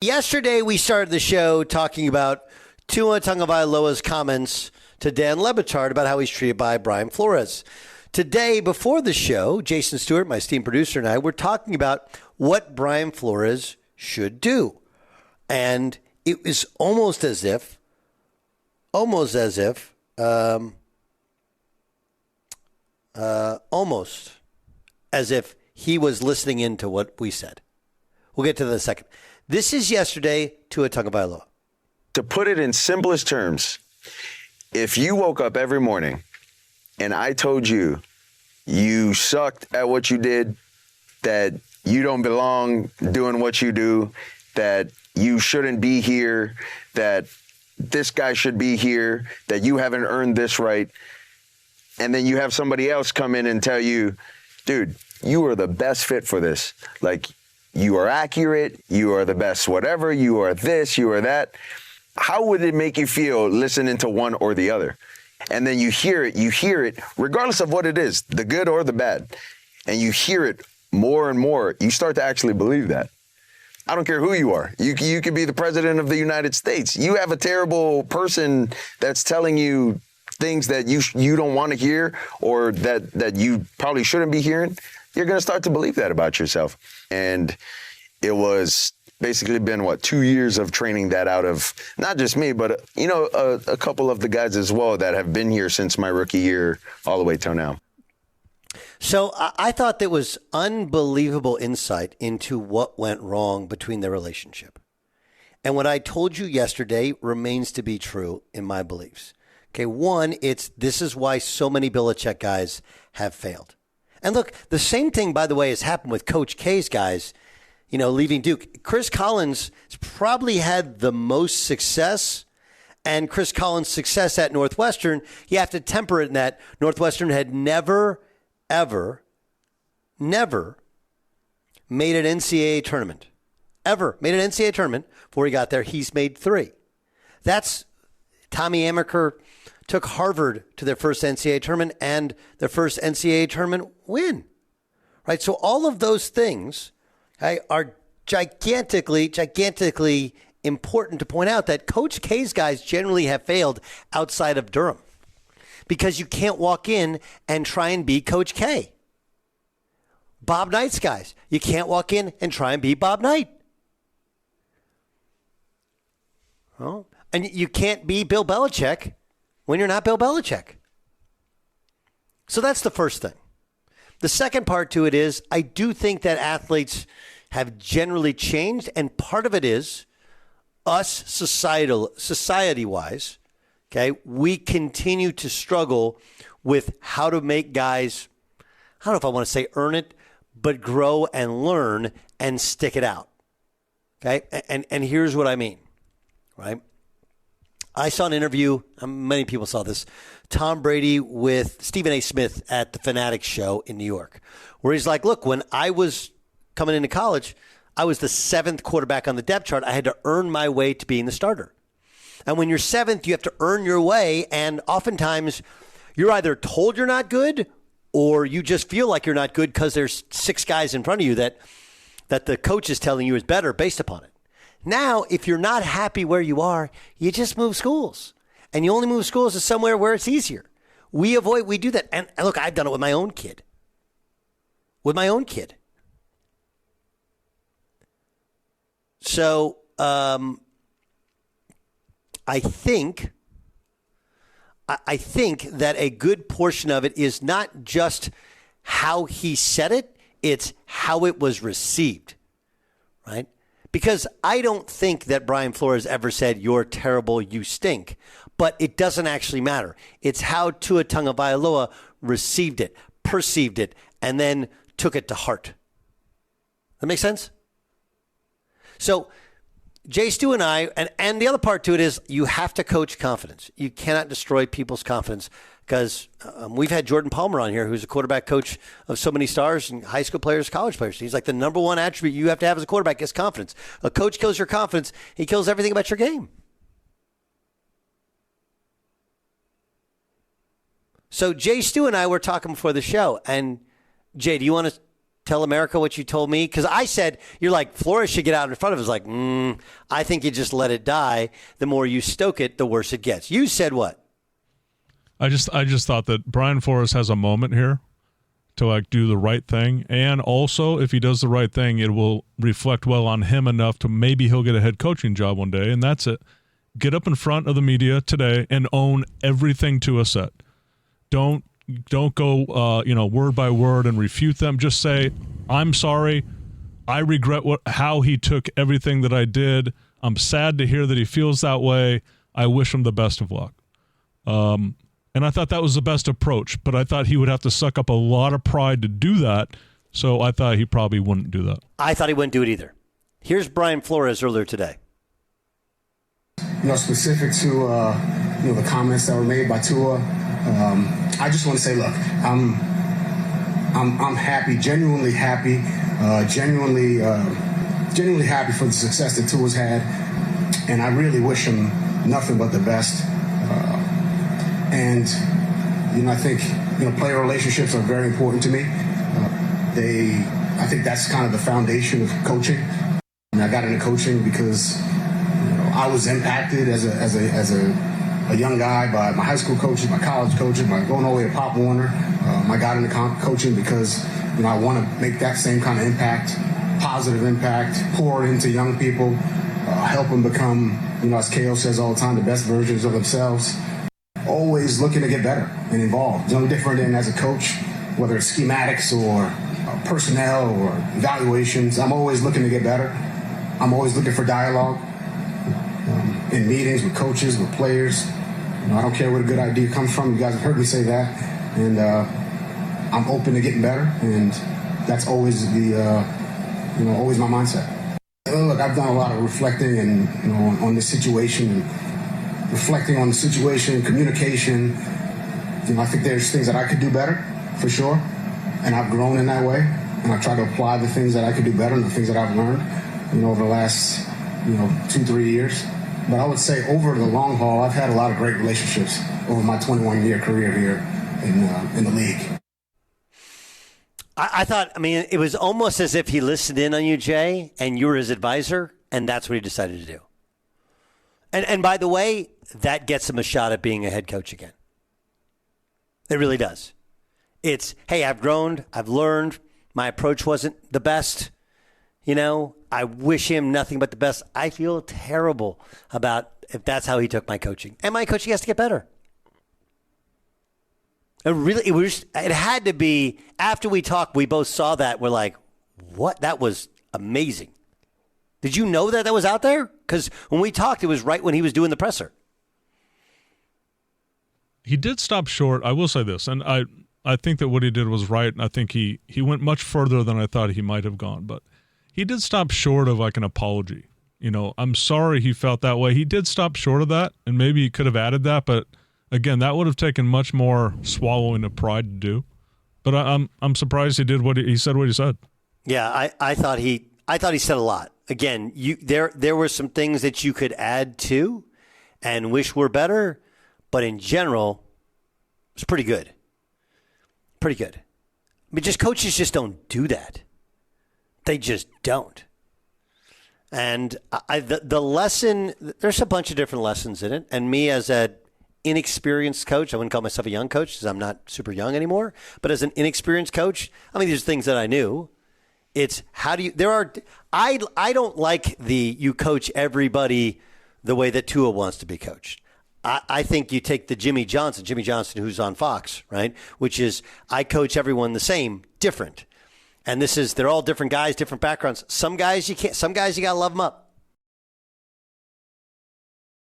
Yesterday, we started the show talking about Tua Tagovailoa's comments to Dan Le Batard about how he's treated by Brian Flores. Today, before the show, Jason Stewart, my esteemed producer, and I were talking about what Brian Flores should do. And it was almost as if he was listening into what we said. We'll get to that in a second. This is yesterday, Tua Tagovailoa. To put it in simplest terms, if you woke up every morning and I told you you sucked at what you did, that you don't belong doing what you do, that you shouldn't be here, that this guy should be here, that you haven't earned this right, and then you have somebody else come in and tell you, dude, you are the best fit for this. Like, you are accurate, you are the best whatever, you are this, you are that. How would it make you feel listening to one or the other? And then you hear it, regardless of what it is, the good or the bad, and you hear it more and more, you start to actually believe that. I don't care who you are. You could be the president of the United States. You have a terrible person that's telling you things that you don't want to hear or that you probably shouldn't be hearing. You're going to start to believe that about yourself. And it was basically been, 2 years of training that out of not just me, but, a couple of the guys as well that have been here since my rookie year all the way till now. So I thought there was unbelievable insight into what went wrong between their relationship. And what I told you yesterday remains to be true in my beliefs. Okay, one, this is why so many Belichick guys have failed. And look, the same thing, by the way, has happened with Coach K's guys, leaving Duke. Chris Collins has probably had the most success, and Chris Collins' success at Northwestern, you have to temper it in that Northwestern had never made an NCAA tournament. Ever made an NCAA tournament before he got there. He's made 3. That's Tommy Amaker took Harvard to their first NCAA tournament and their first NCAA tournament win. Right? So all of those things are gigantically important to point out that Coach K's guys generally have failed outside of Durham because you can't walk in and try and be Coach K. Bob Knight's guys, you can't walk in and try and be Bob Knight. Well, and you can't be Bill Belichick when you're not Bill Belichick. So that's the first thing. The second part to it is I do think that athletes have generally changed, and part of it is us society-wise, okay, we continue to struggle with how to make guys, I don't know if I want to say earn it, but grow and learn and stick it out. Okay? And here's what I mean, right? I saw an interview, many people saw this, Tom Brady with Stephen A. Smith at the Fanatics show in New York, where he's like, look, when I was coming into college, I was the 7th quarterback on the depth chart. I had to earn my way to being the starter. And when you're 7th, you have to earn your way, and oftentimes you're either told you're not good or you just feel like you're not good because there's 6 guys in front of you that the coach is telling you is better based upon it. Now, if you're not happy where you are, you just move schools. And you only move schools to somewhere where it's easier. We do that. And look, I've done it with my own kid. So I think that a good portion of it is not just how he said it, it's how it was received, right? Because I don't think that Brian Flores ever said, you're terrible, you stink. But it doesn't actually matter. It's how Tua Tagovailoa received it, perceived it, and then took it to heart. That make sense? So Jay Stu and I, and the other part to it is you have to coach confidence. You cannot destroy people's confidence because we've had Jordan Palmer on here, who's a quarterback coach of so many stars and high school players, college players. He's like the number one attribute you have to have as a quarterback is confidence. A coach kills your confidence. He kills everything about your game. So Jay Stu and I were talking before the show, and Jay, do you want to tell America what you told me? Because I said, you're like, Flores should get out in front of us. Like, I think you just let it die. The more you stoke it, the worse it gets. You said what? I just thought that Brian Flores has a moment here to like do the right thing. And also, if he does the right thing, it will reflect well on him enough to maybe he'll get a head coaching job one day. And that's it. Get up in front of the media today and own everything Tua said. Don't go word by word and refute them. Just say, I'm sorry. I regret how he took everything that I did. I'm sad to hear that he feels that way. I wish him the best of luck. And I thought that was the best approach, but I thought he would have to suck up a lot of pride to do that. So I thought he probably wouldn't do that. I thought he wouldn't do it either. Here's Brian Flores earlier today. Specific to the comments that were made by Tua, I just want to say, look, I'm happy, genuinely happy for the success that Tua's had, and I really wish him nothing but the best. And I think player relationships are very important to me. I think that's kind of the foundation of coaching. And I got into coaching because I was impacted as a young guy by my high school coaches, my college coaches, by going all the way to Pop Warner. I got into coaching because I want to make that same kind of impact, positive impact, pour it into young people, help them become, as KO says all the time, the best versions of themselves. Always looking to get better and involved. No different than as a coach, whether it's schematics or personnel or evaluations. I'm always looking to get better. I'm always looking for dialogue in meetings with coaches, with players. I don't care where a good idea comes from. You guys have heard me say that. And I'm open to getting better. And that's always always my mindset. Look, I've done a lot of reflecting and on this situation and reflecting on the situation, communication. I think there's things that I could do better, for sure. And I've grown in that way. And I try to apply the things that I could do better and the things that I've learned, over the last, 2-3 years. But I would say over the long haul, I've had a lot of great relationships over my 21-year career here in the league. I thought, it was almost as if he listened in on you, Jay, and you were his advisor, and that's what he decided to do. And by the way, that gets him a shot at being a head coach again. It really does. It's, hey, I've grown, I've learned, my approach wasn't the best. I wish him nothing but the best. I feel terrible about if that's how he took my coaching. And my coaching has to get better. It had to be, after we talked, we both saw that. We're like, what? That was amazing. Did you know that was out there? Because when we talked, it was right when he was doing the presser. He did stop short. I will say this, and I think that what he did was right, and I think he went much further than I thought he might have gone. But he did stop short of like an apology. I'm sorry he felt that way. He did stop short of that, and maybe he could have added that. But again, that would have taken much more swallowing of pride to do. But I'm surprised he did what he said. What he said. Yeah, I thought he said a lot. Again, there were some things that you could add to and wish were better, but in general, it's pretty good. Pretty good. Just coaches just don't do that. They just don't. And the lesson, there's a bunch of different lessons in it. And me as an inexperienced coach, I wouldn't call myself a young coach because I'm not super young anymore. But as an inexperienced coach, there's things that I knew. It's how do you, I don't like you coach everybody the way that Tua wants to be coached. I think you take the Jimmy Johnson who's on Fox, right? Which is, I coach everyone the same, different. And they're all different guys, different backgrounds. Some guys you can't, some guys you got to love them up.